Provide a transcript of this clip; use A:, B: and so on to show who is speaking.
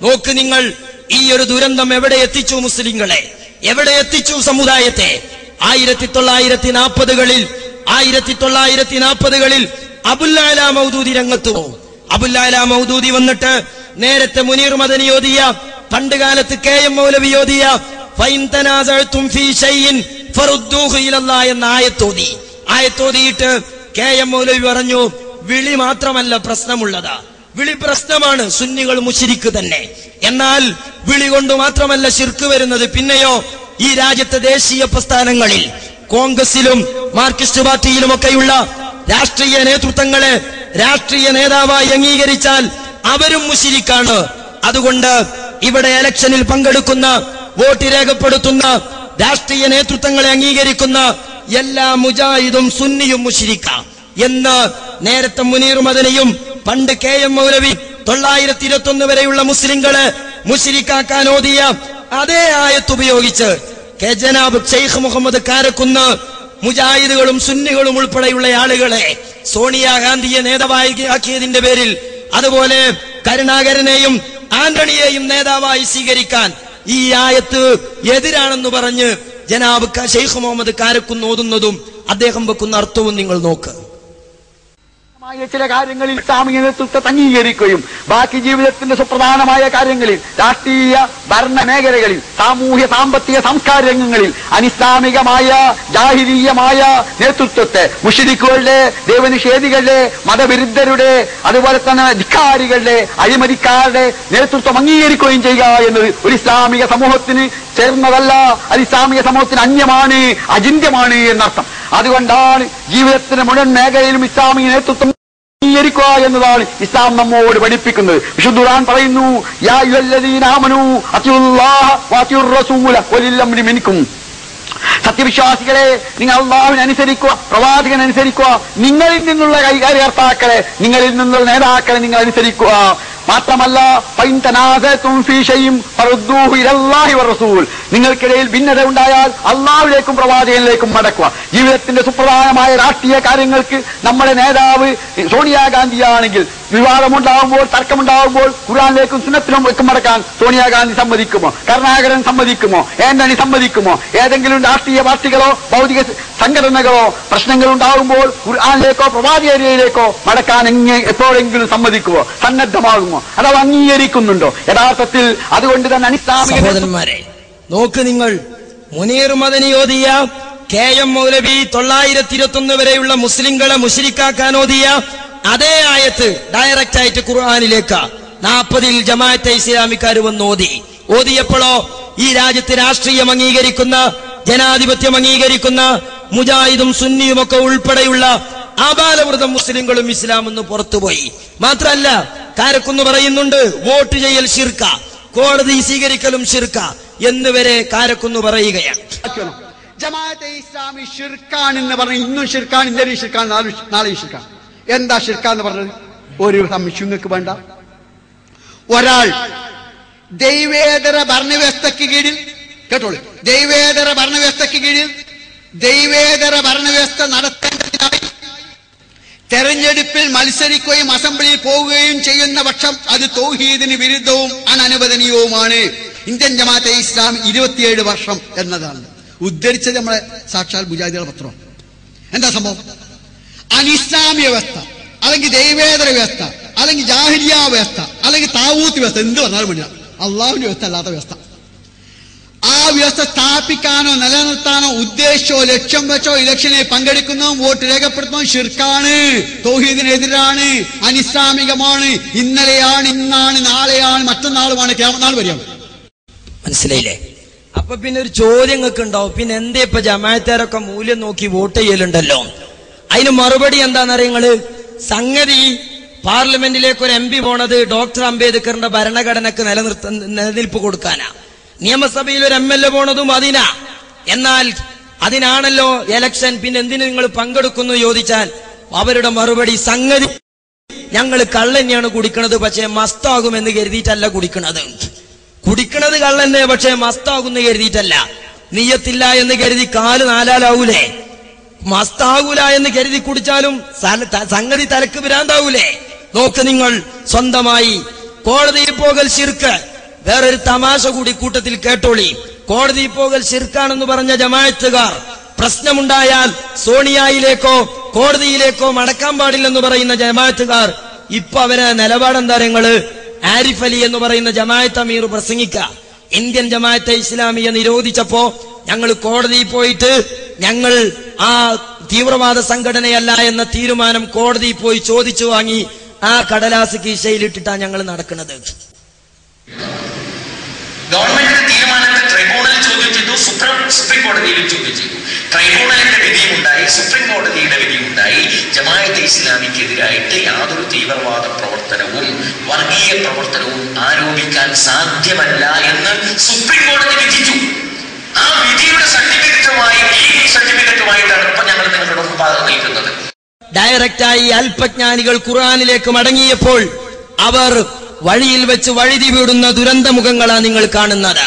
A: നോക്ക് നിങ്ങൾ, ഈ ഒരു ദുരന്തം എവിടെ എത്തിച്ചു മുസ്ലിങ്ങളെ, എവിടെ എത്തിച്ചു സമുദായത്തെ? 1940കളിൽ അബുൽ അഅ്ല മൗദൂദി രംഗത്ത് പോകും. അബുൽ അഅ്ല മൗദൂദി വന്നിട്ട് നേരത്തെ മുനീർ മദനി ഓതിയ, പണ്ട് കാലത്ത് KM മൗലവി ഓതിയ ഫൈൻ തനാസഅതും ഫീ ഷൈഇൻ ഫറുദ്ദൂഹു ഇലല്ലാഹ് എന്ന ആയത്തോതിയിട്ട് KM മൗലവി പറഞ്ഞു, വിളി മാത്രമല്ല പ്രശ്നമുള്ളത്, വിളി പ്രശ്നമാണ്, സുന്നികൾ മുശ്രിക്ക് തന്നെ. എന്നാൽ വിളി കൊണ്ട് മാത്രമല്ല ശിർക്ക് വരുന്നത്. പിന്നെയോ ഈ രാജ്യത്തെ ദേശീയ പ്രസ്ഥാനങ്ങളിൽ കോൺഗ്രസിലും മാർക്സിസ്റ്റ് പാർട്ടിയിലുമൊക്കെയുള്ള രാഷ്ട്രീയ നേതൃത്വങ്ങളെ രാഷ്ട്രീയ നേതാവായി അംഗീകരിച്ചാൽ അവരും മുശ്രിക്കാണ്. അതുകൊണ്ട് ഇവിടെ ഇലക്ഷനിൽ പങ്കെടുക്കുന്ന, വോട്ട് രേഖപ്പെടുത്തുന്ന രാഷ്ട്രീയ നേതൃത്വങ്ങളെ അംഗീകരിക്കുന്ന എല്ലാ മുജാഹിദും സുന്നിയും മുശ്രിക്കാണ് എന്ന് നേരത്തെ മുനീർ മദനിയും പണ്ട് KM മൗലവി 921 വരെയുള്ള മുസ്ലിങ്ങളെ മുശ്രിക്കാക്കാൻ ഓതിയ അതേ ആയത്ത് ഉപയോഗിച്ച് ജനാബ് ഷെയ്ഖ് മുഹമ്മദ് കാരക്കുന്ന് മുജാഹിദുകളും സുന്നികളും ഉൾപ്പെടെയുള്ള ആളുകളെ സോണിയാഗാന്ധിയെ നേതാവാക്കിയതിന്റെ പേരിൽ, അതുപോലെ കരുണാകരനെയും ആന്റണിയെയും നേതാവായി സ്വീകരിക്കാൻ ഈ ആയത്ത് എതിരാണെന്ന് പറഞ്ഞ് ജനാബ് ഷെയ്ഖ് മുഹമ്മദ് കാരക്കുന്ന് ഓതുന്നതും അദ്ദേഹം വെക്കുന്ന അർത്ഥവും നിങ്ങൾ നോക്ക്.
B: ചില കാര്യങ്ങളിൽ ഇസ്ലാമിക നേതൃത്വത്തെ അംഗീകരിക്കുകയും ബാക്കി ജീവിതത്തിന്റെ സുപ്രധാനമായ കാര്യങ്ങളിൽ, രാഷ്ട്രീയ ഭരണ മേഖലകളിൽ, സാമൂഹ്യ സാമ്പത്തിക സംസ്കാര രംഗങ്ങളിൽ അനിസ്ലാമികമായ ജാഹിലീയമായ നേതൃത്വത്തെ, മുശ്രിക്കുകളുടെ, ദൈവനിഷേധികളുടെ, മതവിരുദ്ധരുടെ, അതുപോലെ തന്നെ ധിക്കാരികളുടെ, അഴിമതിക്കാരുടെ നേതൃത്വം അംഗീകരിക്കുകയും ചെയ്യുക എന്നത് ഒരു ഇസ്ലാമിക സമൂഹത്തിന് ചേർന്നതല്ല, അത് ഇസ്ലാമിക സമൂഹത്തിന് അന്യമാണ്, അചിന്യമാണ് എന്നർത്ഥം. അതുകൊണ്ടാണ് ജീവിതത്തിന്റെ മുഴുവൻ മേഖലയിലും ഇസ്ലാമിക നേതൃത്വം അംഗീകരിക്കുക എന്നതാണ് ഇസ്ലാം നമ്മോട് പഠിപ്പിക്കുന്നത്. വിശുദ്ധ ഖുർആൻ പറയുന്നു, യാ അയ്യുഹല്ലദീന ആമനൂ അത്തിഉല്ലാഹ വഅത്തിഉർ റസൂല വലിൽ അംരി മിൻകും. സത്യവിശ്വാസികളെ, നിങ്ങൾ അല്ലാഹുവിനെ അനുസരിക്കുക, പ്രവാചകനെ അനുസരിക്കുക, നിങ്ങളിൽ നിന്നുള്ള കൈകാര്യകർത്താക്കളെ, നിങ്ങളിൽ നിന്നുള്ള നേതാക്കളെ നിങ്ങൾ അനുസരിക്കുക. മാത്രമല്ല, ഫൈൻ തനാസഅതും ഫീ ഷൈഇൻ ഫറുദ്ദൂഹു ഇലല്ലാഹി വറസൂൽ, നിങ്ങൾക്കിടയിൽ ഭിന്നത ഉണ്ടായാൽ അല്ലാഹുവിലേക്കും പ്രവാചകനിലേക്കും മടക്കുക. ജീവിതത്തിന്റെ സുപ്രധാനമായ രാഷ്ട്രീയ കാര്യങ്ങൾക്ക് നമ്മുടെ നേതാവ് സോണിയാഗാന്ധിയാണെങ്കിൽ വിവാദമുണ്ടാകുമ്പോൾ, തർക്കമുണ്ടാകുമ്പോൾ ഖുർആനിലേക്കും സുന്നത്തിലേക്കും മടക്കാൻ സോണിയാഗാന്ധി സമ്മതിക്കുമോ? കരുണാകരൻ സമ്മതിക്കുമോ? ആന്റണി സമ്മതിക്കുമോ? ഏതെങ്കിലും രാഷ്ട്രീയ പാർട്ടികളോ ഭൗതിക സംഘടനകളോ പ്രശ്നങ്ങൾ ഉണ്ടാകുമ്പോൾ ഖുർആനിലേക്കോ പ്രവാചകനിലേക്കോ മടക്കാൻ എപ്പോഴെങ്കിലും സമ്മതിക്കുമോ? സന്നദ്ധമാകുമോ? അഥവാ അംഗീകരിക്കുന്നുണ്ടോ യഥാർത്ഥത്തിൽ? അതുകൊണ്ട് തന്നെ അനിസ്ലാമിക
A: സഹോദരന്മാരെ, നോക്ക് നിങ്ങൾ, മുനീർ മദനി ഓതിയ, KM മൗലവി 921 വരെയുള്ള മുസ്ലിങ്ങളെ മുശ്രിക്കാക്കാൻ ഓതിയ അതേ ആയത്ത് ഡയറക്റ്റ് ആയിട്ട് ഖുർആനിലേക്ക് 40-ൽ ജമാഅത്തെ ഇസ്ലാമിക്കാർ വന്ന് ഓതിയപ്പോഴോ ഈ രാജ്യത്ത് രാഷ്ട്രീയം അംഗീകരിക്കുന്ന, ജനാധിപത്യം അംഗീകരിക്കുന്ന മുജാഹിദും സുന്നിയും ഒക്കെ ഉൾപ്പെടെയുള്ള ആബാലവൃതം മുസ്ലിങ്ങളും ഇസ്ലാം എന്ന് പുറത്തുപോയി. മാത്രല്ല, കാരക്കുന്ന് പറയുന്നുണ്ട് വോട്ട് ചെയ്യൽ ശിർക്ക, കോടതി സ്വീകരിക്കലും ശിർക്ക എന്നുവരെ കാരക്കുന്ന് പറയുകയാണ്.
B: ജമാഅത്തെ ഇസ്ലാമി ശിർക്കാണെന്ന് പറഞ്ഞു, ഇന്നും ശിർക്കാണ്, ഇന്നലെ ശിർക്കാണ്, നാളെ ശിർക്കാണ്. എന്താ ശിർക്കാന്ന് പറഞ്ഞത്? ഒരു സംശയം നിങ്ങൾക്ക് വേണ്ട. ഒരാൾ ദൈവേതര ഭരണവ്യവസ്ഥയ്ക്ക് കീഴിൽ, കേട്ടോളൂ, ദൈവേതര ഭരണവ്യവസ്ഥയ്ക്ക് കീഴിൽ ദൈവേതര ഭരണവ്യവസ്ഥ നടത്തേണ്ടതിനായി തെരഞ്ഞെടുപ്പിൽ മത്സരിക്കുകയും അസംബ്ലിയിൽ പോവുകയും ചെയ്യുന്ന പക്ഷം അത് തൗഹീദിന് വിരുദ്ധവും അനനുവദനീയവുമാണ്. ഇന്ത്യൻ ജമാഅത്തെ ഇസ്ലാം 27 വർഷം എന്നതാണ് ഉദ്ധരിച്ചത് നമ്മളെ സാക്ഷാൽ മുജാഹിദുകളുടെ പത്രം. എന്താ സംഭവം? അനിസ്ലാമിക വ്യവസ്ഥ, അല്ലെങ്കിൽ ദൈവേതര വ്യവസ്ഥ, അല്ലെങ്കിൽ ജാഹിലിയ വ്യവസ്ഥ, അല്ലെങ്കിൽ താവൂത്ത് വ്യവസ്ഥ, എന്ത് പറഞ്ഞാലും വേണ്ട, അള്ളാഹുവിന്റെ വ്യവസ്ഥ അല്ലാത്ത വ്യവസ്ഥ. ആ വ്യവസ്ഥ സ്ഥാപിക്കാനോ നിലനിർത്താനോ ഉദ്ദേശിച്ചോ ലക്ഷ്യം വെച്ചോ ഇലക്ഷനിൽ പങ്കെടുക്കുന്നതും വോട്ട് രേഖപ്പെടുത്തുന്നതും ശിർക്കാണ്, തൗഹീദിനെതിരാണ്, അനിസ്ലാമികമാണ്. ഇന്നലെയാണ്, ഇന്നാണ്, നാളെയാണ്, മറ്റന്നാളുമാണ്, ഖിയാമത്ത് നാൾ വരെയാണ്.
A: മനസ്സിലായില്ലേ? അപ്പൊ പിന്നെ ഒരു ചോദ്യങ്ങൾക്ക് ഉണ്ടാവും, പിന്നെ എന്തേ ഇപ്പൊ ജമാഅത്തുകാരൊക്കെ മൂല്യം നോക്കി വോട്ട് ചെയ്യലുണ്ടല്ലോ? അതിന് മറുപടി എന്താണെന്നറിയങ്ങള്? സംഗതി പാർലമെന്റിലേക്ക് ഒരു MP പോണത് ഡോക്ടർ അംബേദ്കറിന്റെ ഭരണഘടനക്ക് നിലനിൽപ്പ് കൊടുക്കാനാ. നിയമസഭയിൽ ഒരു MLA പോണതും അതിനാ. എന്നാൽ അതിനാണല്ലോ എലക്ഷൻ. പിന്നെ എന്തിനു നിങ്ങൾ പങ്കെടുക്കുന്നു ചോദിച്ചാൽ അവരുടെ മറുപടി, സംഗതി ഞങ്ങൾ കള്ളന്നെയാണ് കുടിക്കണത്, പക്ഷെ മസ്താകുമെന്ന് കരുതിയിട്ടല്ല കുടിക്കണത്. കുടിക്കണത് കള്ളന്നെ, പക്ഷെ മസ്താകുമെന്ന് കരുതിയിട്ടല്ല. നിയ്യത്തില്ല എന്ന് കരുതി കാല് നാലാലാവൂലേ? മസ്താകൂല എന്ന് കരുതി കുടിച്ചാലും സംഗതി തലക്ക് ഭ്രാന്താവൂലേ? നോക്ക് നിങ്ങൾ, സ്വന്തമായി കോടതിയിൽ പോകൽ ശിർക്ക്. വേറൊരു തമാശ കൂടി കൂട്ടത്തിൽ കേട്ടോളി. കോടതിയിൽ പോകൽ ശിർക്കാണെന്ന് പറഞ്ഞ ജമാഅത്തുകാർ പ്രശ്നമുണ്ടായാൽ സോണിയായിലേക്കോ കോടതിയിലേക്കോ മടക്കാൻ പാടില്ലെന്ന് പറയുന്ന ജമാഅത്തുകാർ ഇപ്പൊ അവരെ നിലപാടെന്താ? നിങ്ങള് ആരിഫ് അലി എന്ന് പറയുന്ന ജമാഅത്ത് അമീർ പ്രസംഗിക്ക ഇന്ത്യൻ ജമാഅത്തെ ഇസ്ലാമിയ നിരോധിച്ചപ്പോ ഞങ്ങൾ കോടതിയിൽ പോയിട്ട് ഞങ്ങൾ ആ തീവ്രവാദ സംഘടനയല്ല എന്ന തീരുമാനം കോടതിയിൽ പോയി ചോദിച്ചു വാങ്ങി ആ കടലാസ് കീശയിലിട്ടിട്ടാണ് ഞങ്ങൾ നടക്കുന്നത്.
C: ഗവൺമെന്റിന്റെ തീരുമാനത്തെ ട്രൈബ്യൂണലിൽ ചോദ്യം ചെയ്തു, സുപ്രീം കോടതിയിലും ചോദ്യം ചെയ്തു. ട്രൈബ്യൂണലിന്റെ വിധിയുണ്ടായി, സുപ്രീം കോടതിയുടെ വിധിയുണ്ടായി. ജമാഅത്തെ ഇസ്ലാമിക്കെതിരായിട്ട് യാതൊരു തീവ്രവാദ പ്രവർത്തനവും വർഗീയ പ്രവർത്തനവും ആരോപിക്കാൻ സാധ്യമല്ല എന്ന് സുപ്രീം കോടതി വിധിച്ചു. ആ വിധിയുടെ സർട്ടിഫിക്കറ്റുമായി ലീഗൽ സർട്ടിഫിക്കറ്റുമായിട്ടാണ് ഇപ്പൊ ഞങ്ങൾ നിങ്ങളുടെ മുമ്പാകെ നിൽക്കുന്നത്.
A: ഡയറക്റ്റായി അല്പജ്ഞാനികൾ ഖുർആനിലേക്ക് മടങ്ങിയപ്പോൾ അവർ വഴിയിൽ വെച്ച് വഴുതി വീടുന്ന ദുരന്തമുഖങ്ങളാണ് നിങ്ങൾ കാണുന്നത്.